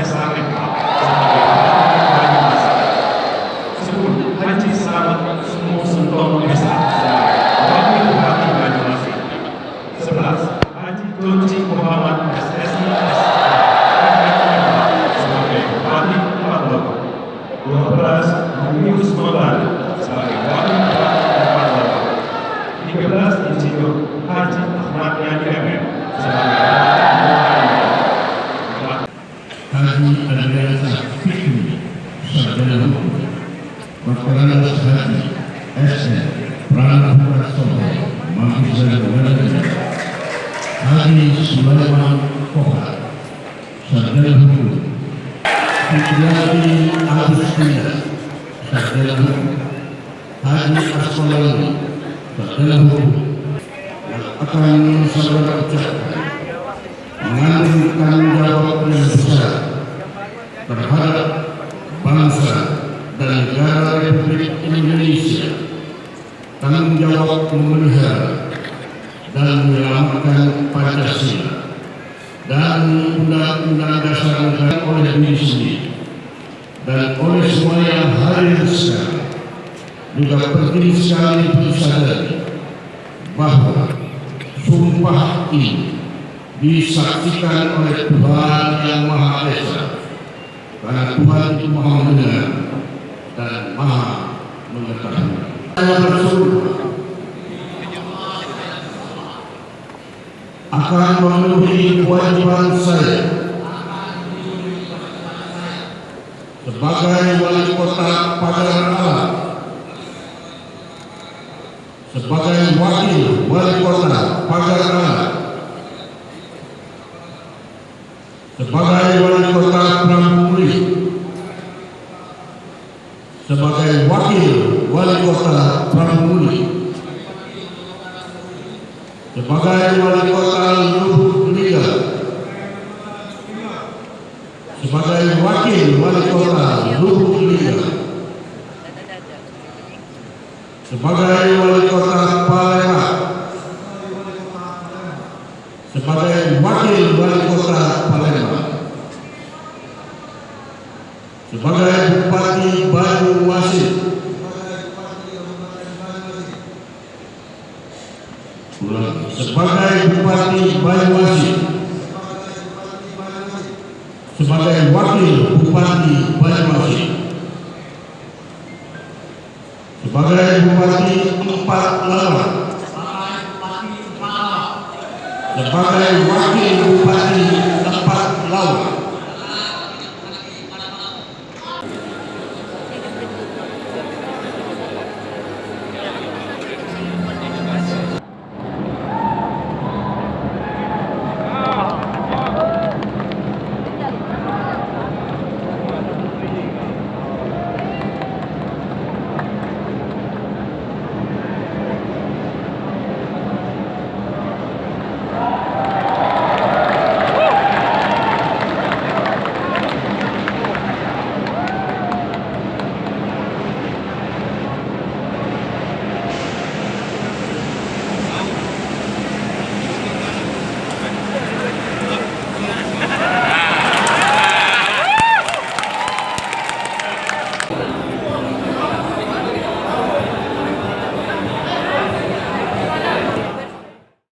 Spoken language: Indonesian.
Sarip sebagai Banyumas. Sebelum Haji Selamat Suntono Desa sebagai Wakil Bupati Banyumas. 11. Haji Tunci Muhammad SSI sebagai Bupati Palopo. 12. Muius Maulana sebagai Wakil Bupati Palopo. 13. Insinyur Haji Ahmad Yani MM sebagai Haji Adriansa Fikri Sarjana Hukum, Dr. Haji S.N. Pranaprastoho Magister Hukum, Haji Sulaiman Koha Sarjana Hukum, Fitriati Agustina Sarjana Hukum, Haji Askolani Sarjana Hukum, yang akan saudara ucapkan mengandung tanggung jawab yang besar terhadap bangsa dan negara Republik Indonesia, tanggung jawab memelihara dan menyelamatkan Pancasila dan Undang-Undang Dasar Negara oleh diri sendiri dan oleh semua yang hadir sekarang. Juga penting sekali disadari bahwa sumpah ini disaksikan oleh Tuhan yang Maha Esa, karena Tuhan itu Maha mendengar dan Maha mengetahui. Saya bersumpah akan memenuhi kewajiban saya sebagai wali kota Pagar Alam, sebagai wakil wali kota Pagar Alam, sebagai wali kota Pramuka, sebagai wakil wali kota Pramuka, sebagai wali kota Lubuk Liga, sebagai wakil wali kota Lubuk Liga, sebagai wali kota Palembang, sebagai wakil wali kota Palembang, sebagai Bupati Banyumas, sebagai Bupati Banyumas, sebagai wakil Bupati Banyumas, sebagai Bupati Empat Lawan, sebagai wakil Bupati